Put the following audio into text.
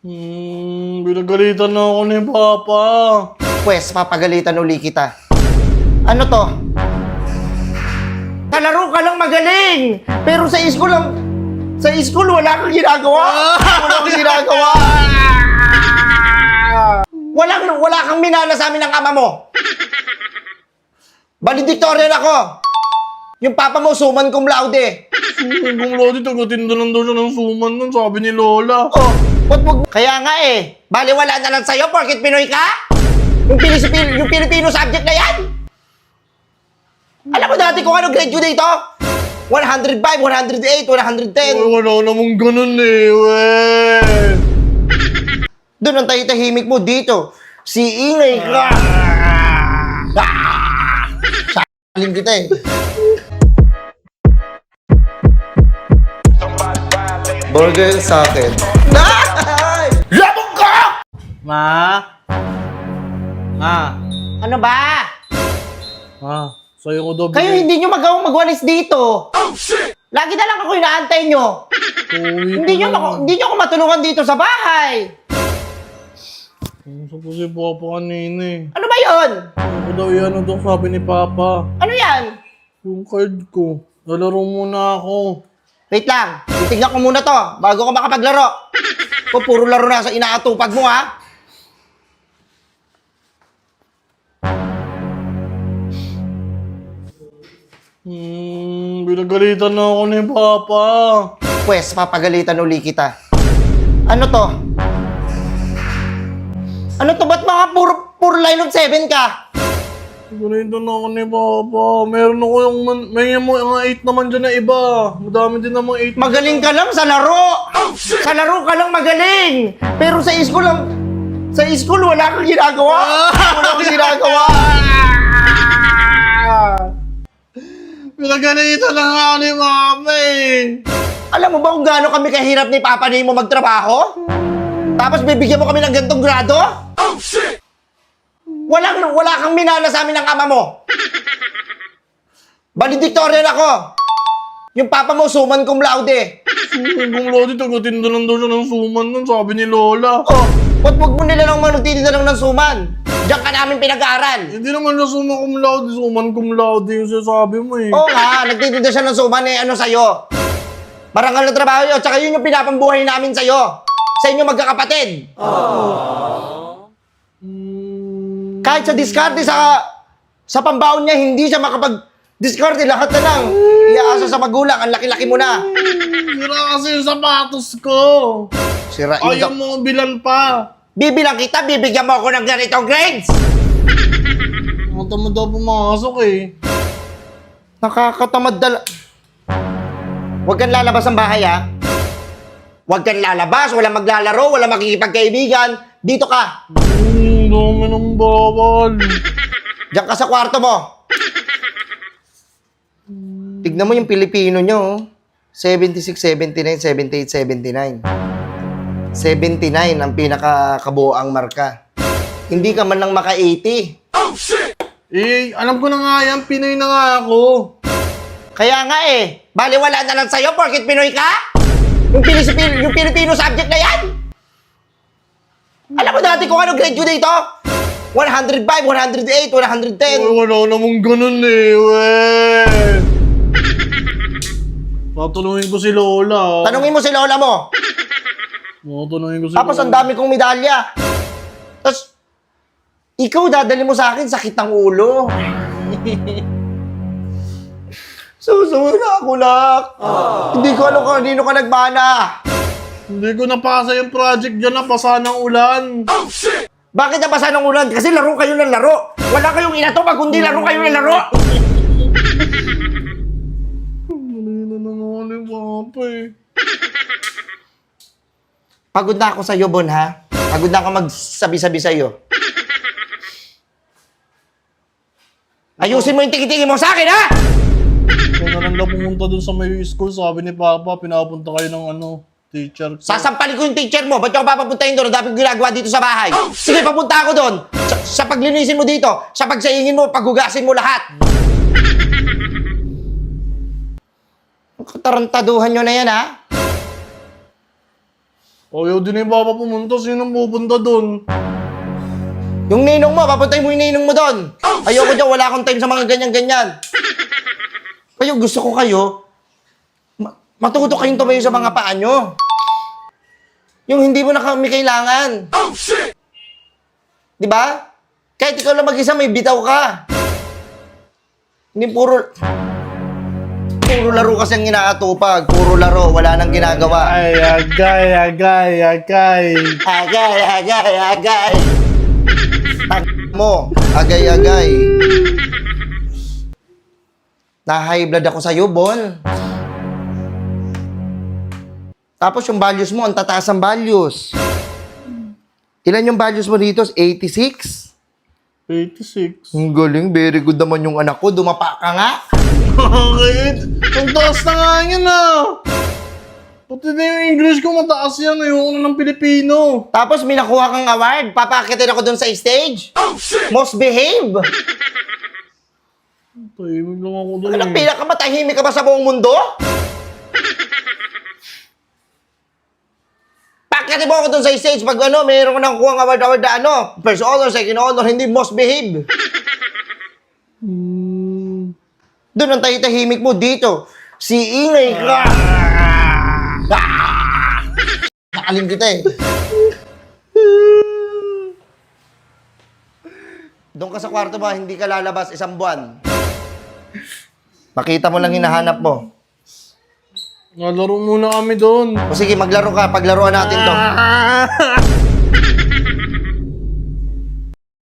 Binagalitan na ako ni Papa. Pwes, papagalitan uli kita. Ano to? Kalaro ka lang magaling! Pero sa school wala kang ginagawa! Wala kang ginagawa! Wala kang minana sa amin ng ama mo! Valedictorian ako! Yung papa mo, suman cum laude! Kung Lodi, tagatinda lang daw siya ng suman nun, sabi ni Lola. Oh, kaya nga eh, baliwala na lang sa'yo porkit Pinoy ka? Yung Filipino subject na yan? Alam mo dati kung ano grade yun dito? 105, 108, 110. Ay, wala namang ganun eh, weh. Doon ang tahimik mo dito. Si ingay ka. Saling kita eh. Burger sa akin. Labog ka! Ma? Ano ba? Sa'yo ko daw Kayo hindi nyo magawang magwalis dito. Oh, shit! Lagi na lang ako inaantay nyo. Hindi nyo ako matulungan dito sa bahay. Gusto ko si Papa kanina eh. Ano ba yon? Ako daw yan, daw sabi ni Papa. Ano yan? Yung card ko. Lalaro muna ako. Wait lang, titignan ko muna to bago ka makapaglaro. O, puro laro na sa inaatupag mo, ha? Binagalitan na ako ni Papa. Pwes, papagalitan uli kita. Ano to? Ano to? Ba't mga puro line of 7 ka? Binagalitan na ako ni Papa. Meron ako may mga 8 naman dyan na iba. Madami din namang 8. Magaling ka lang sa laro. Sa laro ka lang magaling. Pero sa school wala kang ginagawa. Wala kang ginagawa. Pinagalitan na nga ako ni Mama eh. Alam mo ba kung gaano kami kahirap ni Papa ni mo magtrabaho? Tapos bibigyan mo kami ng gantong grado? Oh, shit! Wala kang minana sa amin ng ama mo. Valedictorian ako. Yung papa mo, suman cum laude. Suman cum laude, tagatinda lang daw siya ng suman nun, sabi ni Lola. Oh, wag mo nila lang magtitinda lang ng suman. Diyan ka namin pinag-aaral. Hindi naman na suman cum laude yung sinasabi mo eh. Oo nga, nagtitinda siya ng suman eh, ano sa'yo? Marangal na trabaho yun, tsaka yun yung pinapambuhay namin sa'yo. Sa inyo magkakapatid. Kahit sa diskarte, sa pambaon niya, hindi siya makapag-diskarte. Lahat na lang. Iaasa sa magulang, ang laki-laki mo na. Sira kasi yung sapatos ko. Sirain Ayaw ka. mo bilan pa. Bibilang kita, bibigyan mo ako ng ganitong grades. Matamad daw pumasok eh. Nakakatamad dala. Huwag kang lalabas ng bahay, ha? Huwag kang lalabas, walang maglalaro, walang makikipagkaibigan. Dito ka. Dami ng bawal. Diyan ka sa kwarto mo. Tignan mo yung Pilipino nyo, oh. 76, 79, 78, 79. 79 ang pinakakabuoang marka. Hindi ka man lang maka-80. Oh, shit! Eh, alam ko na nga yan. Pinoy na nga ako. Kaya nga eh, baliwala na lang sa'yo porkit Pinoy ka? Yung Filipino subject na yan? Alam mo dati kung ano grade yun dito? 105, 108, 110. Ay, wala namang ganun eh, weh. Tatanungin ko si Lola. Tanungin mo si lola mo. Tatanungin ko si Tapos ang Lola. dami kong medalya. Tapos, ikaw dadali mo sa akin, sakit ng ulo. Susunod na ako, nak. Hindi ko alam kung kanino ka nagmana. Hindi ko napasa yung project dyan, napasa ng ulan. Oh, shit! Bakit nabasa ng ulan? Kasi laro kayo ng laro. Wala kayong inatupag kundi laro kayo ng laro. Malina na nga ni Papa eh. Pagod na ako sa'yo, Bon, ha? Pagod na ako magsabi-sabi sa'yo. Ayusin mo yung tiki-tiki mo sa akin, ha? Kung na lang daw pumunta dun sa may school, sabi ni Papa, pinapunta kayo ng teacher ko. Sasampalin ko yung teacher mo. Ba't yung papapuntahin doon? Ang dami ginagawa dito sa bahay. Sige, papunta ako doon. Sa paglinisin mo dito, sa pagsayingin mo, paghugasin mo lahat. Ang katarantaduhan nyo na yan, ha? Ayaw din ni Papa pumunta. Sino pupunta doon? Yung ninong mo, papuntahin mo yung ninong mo doon. Ayoko dyan, wala akong time sa mga ganyan-ganyan. Kayo, gusto ko kayo, matuto kayong tumayo sa mga paa nyo. Yung hindi mo na kami kailangan. Di ba? Kahit ikaw lang mag-isa, may bitaw ka. Hindi puro laro kasi ang inaatupag. Puro laro, wala nang ginagawa. Agay. Agay. Tag mo, agay. Na-high blood ako sa'yo, Bon. Tapos yung values mo, ang tataas ang values. Ilan yung values mo dito? 86? 86. Ang galing, very good naman yung anak ko. Dumapa ka nga. Bakit? Ang taas na nga yan Pati na yung English ko mataas yan. Ayoko na ng Pilipino. Tapos may nakuha kang award. Papakitin ako dun sa stage. Most behave. Tahimik lang ako doon Anong pinakamatahimik ka ba sa buong mundo? Pakitin mo ako dun sa stage pag mayroon ko nang kuha ng award na first honor, second honor, hindi most behave. Doon ang tahimik mo dito. Si ingay ka. Nakalim kita Doon ka sa kwarto ba, hindi ka lalabas 1 buwan. Makita mo lang hinahanap mo. Nalaro muna kami doon. O sige, maglaro ka. Paglaruan natin to.